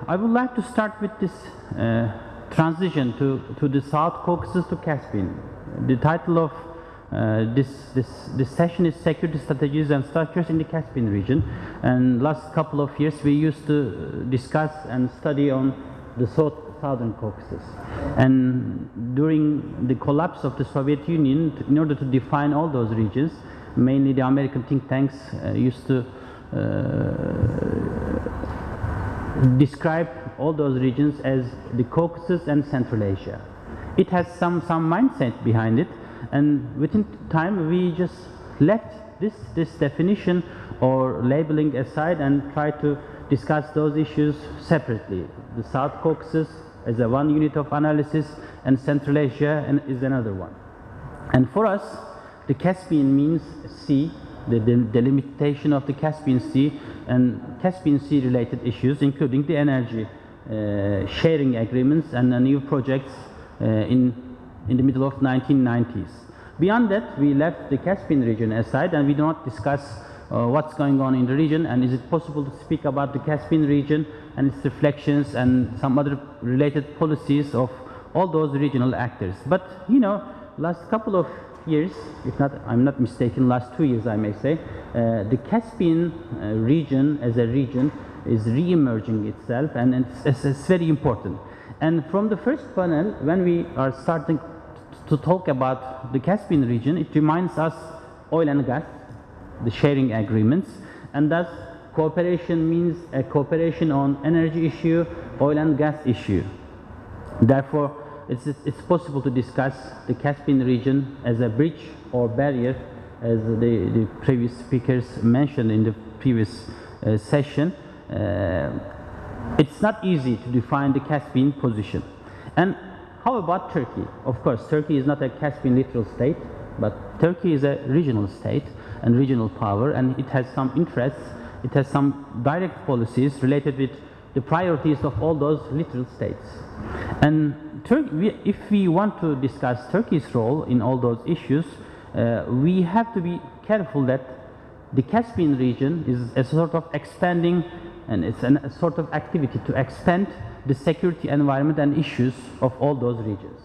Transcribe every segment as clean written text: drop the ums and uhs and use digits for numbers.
I would like to start with this transition to the South Caucasus to Caspian. The title of this session is Security Strategies and Structures in the Caspian region. And last couple of years we used to discuss and study on the Southern Caucasus. And during the collapse of the Soviet Union, in order to define all those regions, mainly the American think tanks used to describe all those regions as the Caucasus and Central Asia. It has some mindset behind it, and within time we just left this definition or labeling aside and try to discuss those issues separately. The South Caucasus as a one unit of analysis, and Central Asia is another one. And for us, the Caspian means sea, the delimitation of the Caspian Sea and Caspian Sea related issues, including the energy sharing agreements and new projects in the middle of 1990s. Beyond that, we left the Caspian region aside, and we do not discuss what's going on in the region, and is it possible to speak about the Caspian region and its reflections and some other related policies of all those regional actors. But you know, last couple of years, if not, I'm not mistaken, last 2 years I may say, the Caspian region as a region is re-emerging itself, and it's very important. And from the first panel, when we are starting to talk about the Caspian region, it reminds us oil and gas, the sharing agreements, and thus cooperation means a cooperation on energy issue, oil and gas issue. Therefore, it's possible to discuss the Caspian region as a bridge or barrier, as the previous speakers mentioned in the previous session. It's not easy to define the Caspian position. And how about Turkey? Of course, Turkey is not a Caspian littoral state, but Turkey is a regional state and regional power, and it has some interests, it has some direct policies related with the priorities of all those littoral states. And if we want to discuss Turkey's role in all those issues, we have to be careful that the Caspian region is a sort of expanding, and it's a sort of activity to expand the security environment and issues of all those regions.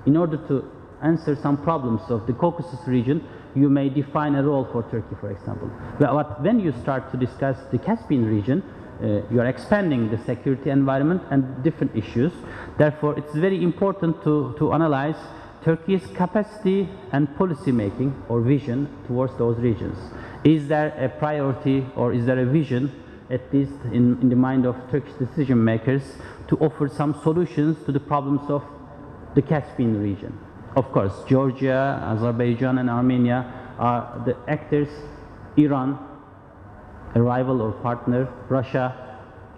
In order to answer some problems of the Caucasus region, you may define a role for Turkey, for example. But when you start to discuss the Caspian region, you are expanding the security environment and different issues. Therefore, it's very important to analyze Turkey's capacity and policy making or vision towards those regions. Is there a priority or is there a vision, at least in the mind of Turkish decision makers, to offer some solutions to the problems of the Caspian region? Of course, Georgia, Azerbaijan and Armenia are the actors. Iran, a rival or partner, Russia,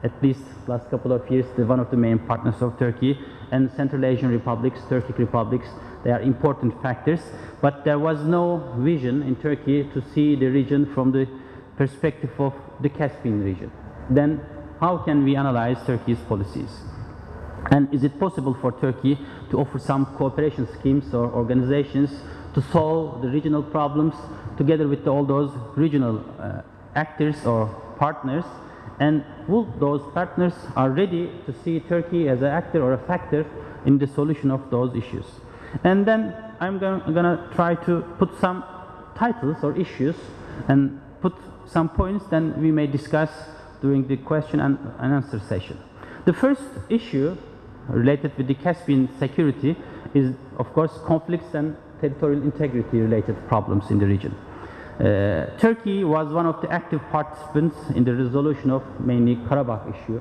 at least last couple of years, one of the main partners of Turkey, and Central Asian republics, Turkic republics, they are important factors. But there was no vision in Turkey to see the region from the perspective of the Caspian region. Then how can we analyze Turkey's policies? And is it possible for Turkey to offer some cooperation schemes or organizations to solve the regional problems together with all those regional actors or partners? And will those partners are ready to see Turkey as an actor or a factor in the solution of those issues? And then I'm gonna try to put some titles or issues and put some points then we may discuss during the question and answer session. The first issue related with the Caspian security is, of course, conflicts and territorial integrity related problems in the region. Turkey was one of the active participants in the resolution of mainly Karabakh issue,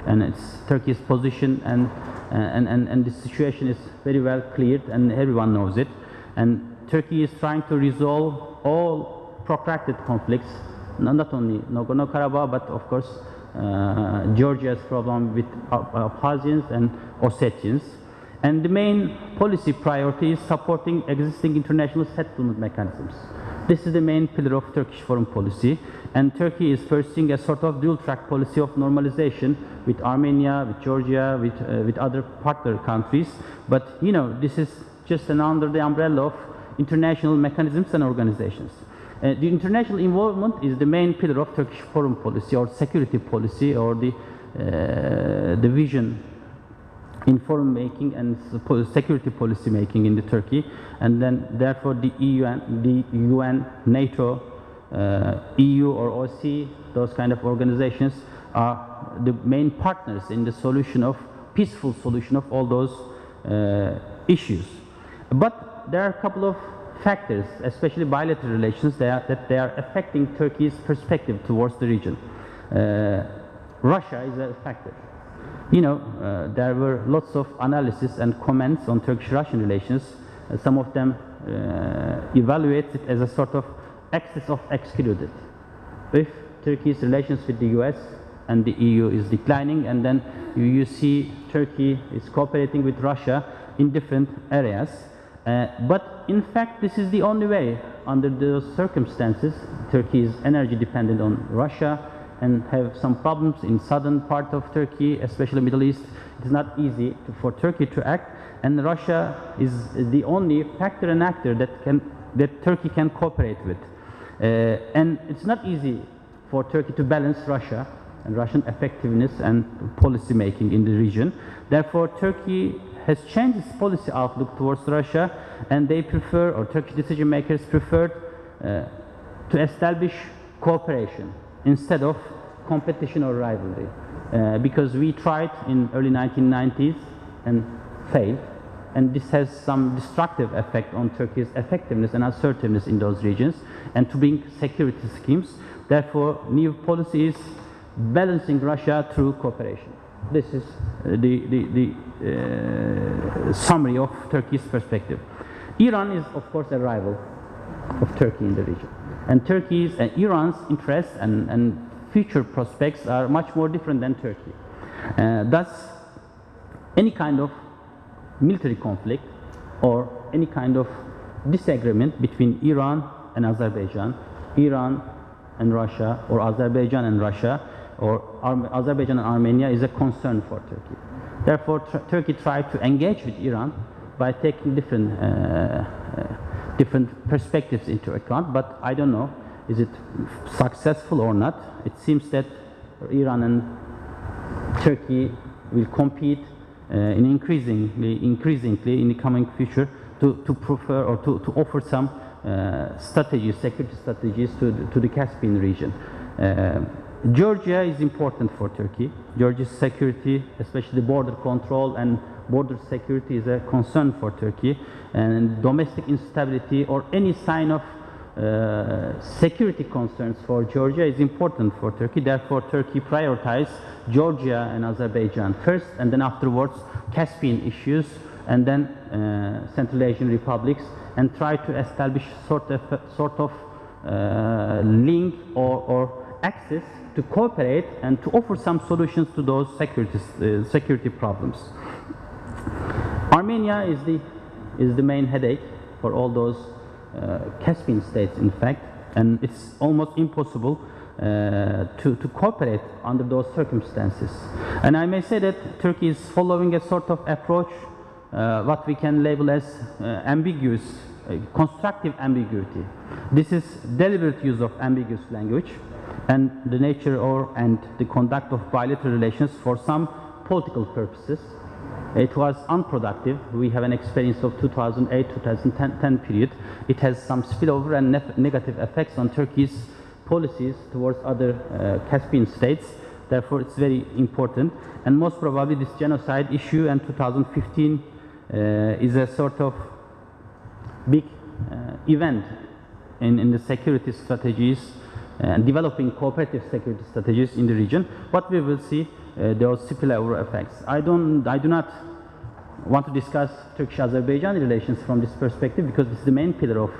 and it's Turkey's position and the situation is very well cleared and everyone knows it. And Turkey is trying to resolve all protracted conflicts, not only Nagorno-Karabakh, but of course Georgia's problem with Abkhazians and Ossetians. And the main policy priority is supporting existing international settlement mechanisms. This is the main pillar of Turkish foreign policy, and Turkey is pursuing a sort of dual-track policy of normalization with Armenia, with Georgia, with other partner countries. But you know, this is just under the umbrella of international mechanisms and organizations. The international involvement is the main pillar of Turkish foreign policy or security policy, or the the vision in foreign making and security policy making in the Turkey, and then therefore the UN, NATO, EU or OSCE, those kind of organizations are the main partners in the solution of peaceful solution of all those issues. But there are a couple of factors, especially bilateral relations, that they are affecting Turkey's perspective towards the region. Russia is a factor. You know, there were lots of analysis and comments on Turkish-Russian relations. Some of them evaluate it as a sort of axis of excluded. If Turkey's relations with the US and the EU is declining, and then you see Turkey is cooperating with Russia in different areas. But in fact, this is the only way. Under those circumstances, Turkey is energy dependent on Russia and have some problems in southern part of Turkey, especially Middle East. It is not easy for Turkey to act, and Russia is the only factor and actor that Turkey can cooperate with. And it's not easy for Turkey to balance Russia and Russian effectiveness and policy making in the region. Therefore, Turkey has changed its policy outlook towards Russia, and they prefer, or Turkish decision makers preferred, to establish cooperation instead of competition or rivalry. Because we tried in early 1990s and failed, and this has some destructive effect on Turkey's effectiveness and assertiveness in those regions, and to bring security schemes. Therefore, new policy is balancing Russia through cooperation. This is the summary of Turkey's perspective. Iran is, of course, a rival of Turkey in the region. And Turkey's and Iran's interests and future prospects are much more different than Turkey. Thus, any kind of military conflict or any kind of disagreement between Iran and Azerbaijan, Iran and Russia, or Azerbaijan and Russia, or Azerbaijan and Armenia is a concern for Turkey. Therefore, Turkey tried to engage with Iran by taking different perspectives into account, but I don't know, is it successful or not? It seems that Iran and Turkey will compete increasingly in the coming future to prefer or to offer some strategies, security strategies to the Caspian region. Georgia is important for Turkey. Georgia's security, especially border control and border security, is a concern for Turkey, and domestic instability or any sign of security concerns for Georgia is important for Turkey. Therefore, Turkey prioritized Georgia and Azerbaijan first, and then afterwards Caspian issues, and then Central Asian republics, and try to establish sort of link or access to cooperate and to offer some solutions to those security problems. Armenia is the main headache for all those Caspian states, in fact, and it's almost impossible to cooperate under those circumstances. And I may say that Turkey is following a sort of approach, what we can label as ambiguous, constructive ambiguity. This is deliberate use of ambiguous language and the nature and the conduct of bilateral relations for some political purposes. It was unproductive. We have an experience of 2008-2010 period. It has some spillover and negative effects on Turkey's policies towards other Caspian states. Therefore, it's very important. And most probably this genocide issue in 2015 is a sort of big event in the security strategies and developing cooperative security strategies in the region. But we will see those spillover effects. I do not want to discuss Turkish-Azerbaijani relations from this perspective, because this is the main pillar of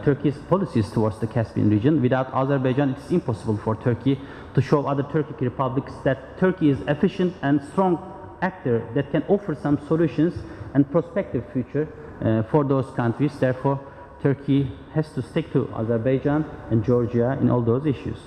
Turkey's policies towards the Caspian region. Without Azerbaijan, it is impossible for Turkey to show other Turkic republics that Turkey is efficient and strong actor that can offer some solutions and prospective future for those countries. Therefore, Turkey has to stick to Azerbaijan and Georgia in all those issues.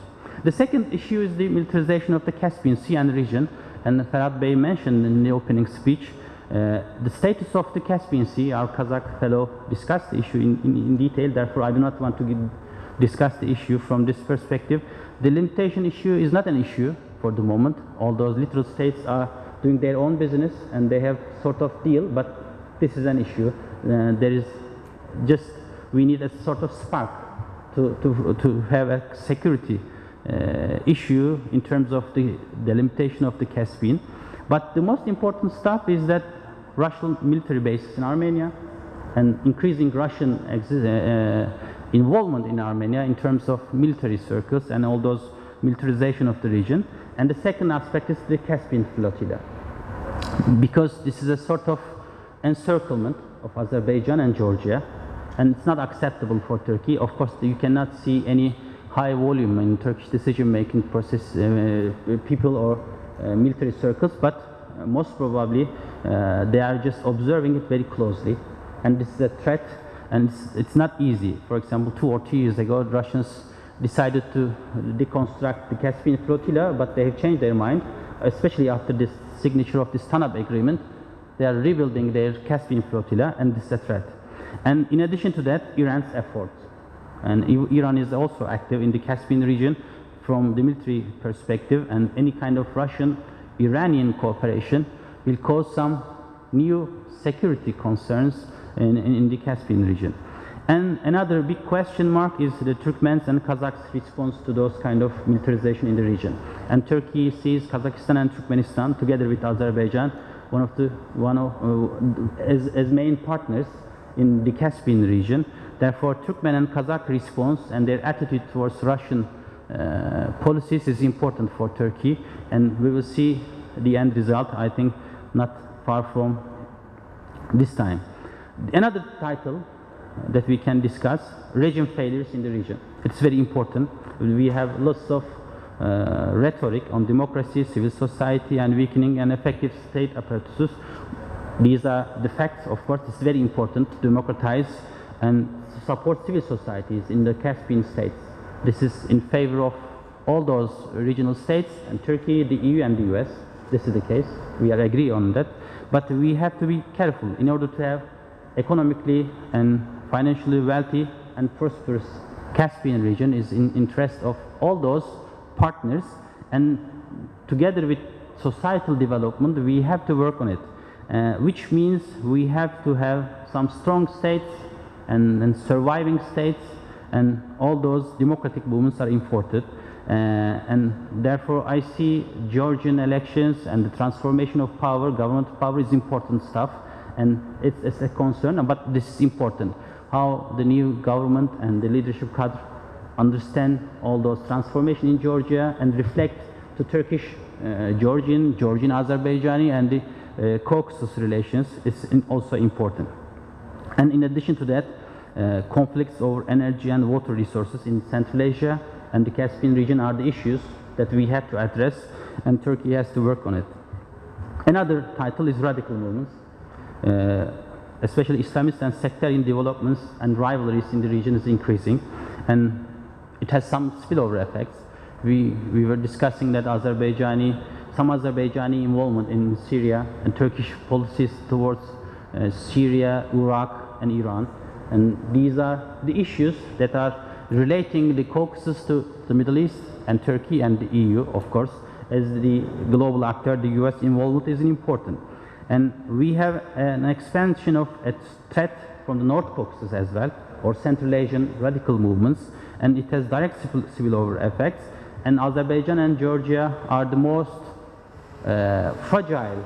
The second issue is the militarization of the Caspian Sea and region, and Ferhat Bey mentioned in the opening speech the status of the Caspian Sea. Our Kazakh fellow discussed the issue in detail, therefore I do not want to discuss the issue from this perspective. The limitation issue is not an issue. for the moment. All those littoral states are doing their own business and they have sort of deal, but this is an issue. There is just, we need a sort of spark to have a security issue in terms of the delimitation of the Caspian. But the most important stuff is that Russian military bases in Armenia and increasing Russian involvement in Armenia in terms of military circles and all those militarization of the region. And the second aspect is the Caspian flotilla, because this is a sort of encirclement of Azerbaijan and Georgia, and it's not acceptable for Turkey. Of course, you cannot see any high volume in Turkish decision-making process, people or military circles, but most probably they are just observing it very closely, and this is a threat, and it's not easy. For example, 2 or 3 years ago, the Russians decided to deconstruct the Caspian flotilla, but they have changed their mind, especially after this signature of this TANAP agreement. They are rebuilding their Caspian flotilla, and this is a threat. And in addition to that, Iran's efforts. And Iran is also active in the Caspian region from the military perspective, and any kind of Russian-Iranian cooperation will cause some new security concerns in the Caspian region. And another big question mark is the Turkmen's and Kazakhs' response to those kind of militarization in the region. And Turkey sees Kazakhstan and Turkmenistan together with Azerbaijan as main partners in the Caspian region. Therefore, Turkmen and Kazakh response and their attitude towards Russian policies is important for Turkey, and we will see the end result, I think, not far from this time. Another title that we can discuss, regime failures in the region. It's very important. We have lots of rhetoric on democracy, civil society, and weakening and effective state apparatuses. These are the facts. Of course, it's very important to democratize and support civil societies in the Caspian states. This is in favor of all those regional states, and Turkey, the EU, and the US. This is the case. We are agree on that. But we have to be careful in order to have economically and financially wealthy and prosperous Caspian region is in interest of all those partners, and together with societal development, we have to work on it, which means we have to have some strong states and surviving states, and all those democratic movements are important. And therefore, I see Georgian elections and the transformation of power, government power is important stuff, and it's a concern, but this is important. How the new government and the leadership cadre understand all those transformation in Georgia and reflect to Turkish, Georgian, Azerbaijani, and the Caucasus relations is also important. And in addition to that, conflicts over energy and water resources in Central Asia and the Caspian region are the issues that we have to address, and Turkey has to work on it. Another title is radical movements, especially Islamist and sectarian developments and rivalries in the region is increasing, and it has some spillover effects. We were discussing that some Azerbaijani involvement in Syria and Turkish policies towards Syria, Iraq, and Iran. And these are the issues that are relating the Caucasus to the Middle East and Turkey and the EU, of course. As the global actor, the US involvement is important. And we have an expansion of a threat from the North Caucasus as well, or Central Asian radical movements, and it has direct spillover effects. And Azerbaijan and Georgia are the most fragile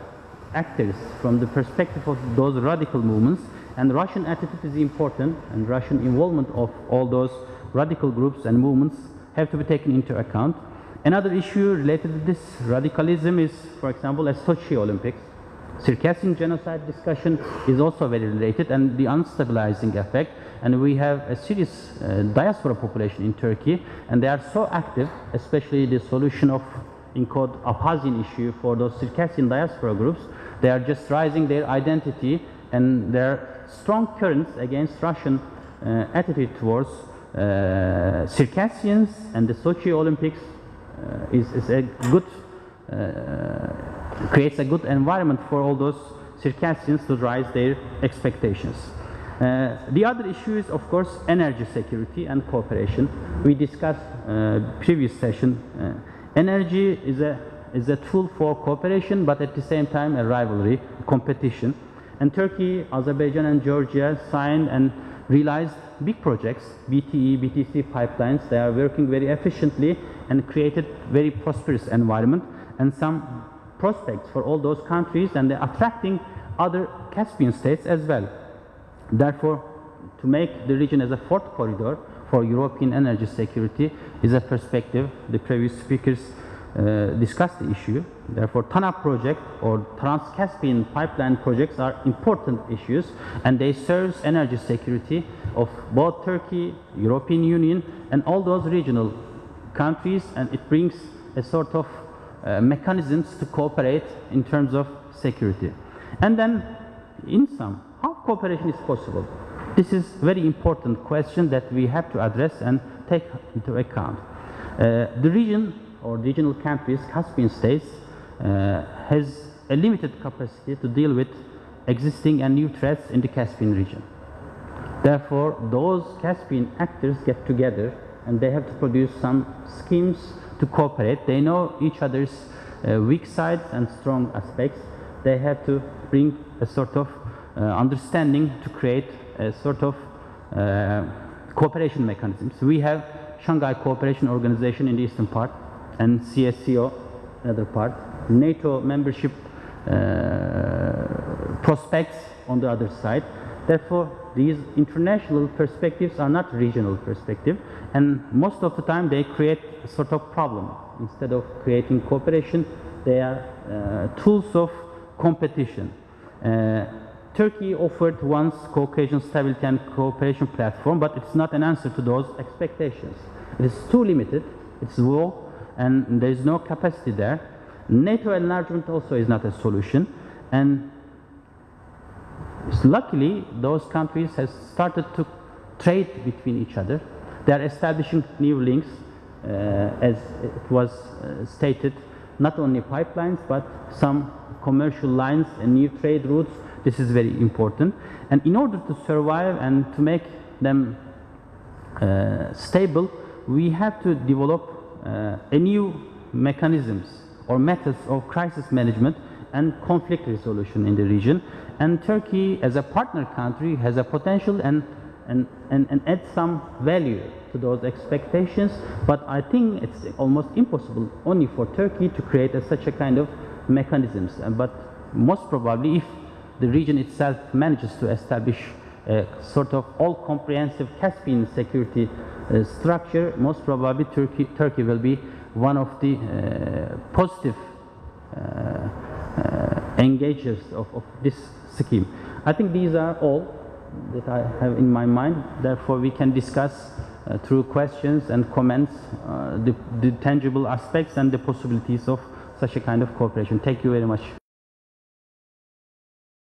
actors from the perspective of those radical movements, and Russian attitude is important, and Russian involvement of all those radical groups and movements have to be taken into account. Another issue related to this radicalism is, for example, a Sochi Olympics. Circassian genocide discussion is also very related, and the unstabilizing effect. And we have a serious diaspora population in Turkey, and they are so active, especially the solution of, in quote, Abkhazian issue for those Circassian diaspora groups. They are just rising their identity, and there are strong currents against Russian attitude towards Circassians, and the Sochi Olympics is a good creates a good environment for all those Circassians to raise their expectations. The other issue is, of course, energy security and cooperation. We discussed previous session. Energy is a tool for cooperation, but at the same time a rivalry, competition. And Turkey, Azerbaijan and Georgia signed and realized big projects, BTE, BTC pipelines. They are working very efficiently and created very prosperous environment and some prospects for all those countries, and they're attracting other Caspian states as well. Therefore, to make the region as a fourth corridor for European energy security is a perspective. The previous speakers discussed the issue. Therefore, TANAP project or Trans-Caspian pipeline projects are important issues, and they serve energy security of both Turkey, European Union, and all those regional countries, and it brings a sort of mechanisms to cooperate in terms of security. And then, in sum, how cooperation is possible? This is a very important question that we have to address and take into account. The region or regional countries, Caspian states, has a limited capacity to deal with existing and new threats in the Caspian region. Therefore, those Caspian actors get together and they have to produce some schemes to cooperate. They know each other's weak sides and strong aspects. They have to bring a sort of understanding to create a sort of cooperation mechanisms. We have Shanghai Cooperation Organization in the eastern part and CSCO, another part, NATO membership prospects on the other side. Therefore, these international perspectives are not regional perspective, and most of the time they create a sort of problem. Instead of creating cooperation, they are tools of competition. Turkey offered once Caucasian Stability and Cooperation Platform, but it's not an answer to those expectations. It is too limited, it's low, and there is no capacity there. NATO enlargement also is not a solution, and luckily those countries have started to trade between each other. They are establishing new links, as it was stated, not only pipelines but some commercial lines and new trade routes. This is very important, and in order to survive and to make them stable, we have to develop a new mechanisms or methods of crisis management and conflict resolution in the region. And Turkey, as a partner country, has a potential and add some value to those expectations. But I think it's almost impossible only for Turkey to create such a kind of mechanisms. But most probably, if the region itself manages to establish a sort of all-comprehensive Caspian security structure, most probably Turkey will be one of the positive engagers of this scheme. I think these are all that I have in my mind. Therefore, we can discuss through questions and comments the tangible aspects and the possibilities of such a kind of cooperation. Thank you very much.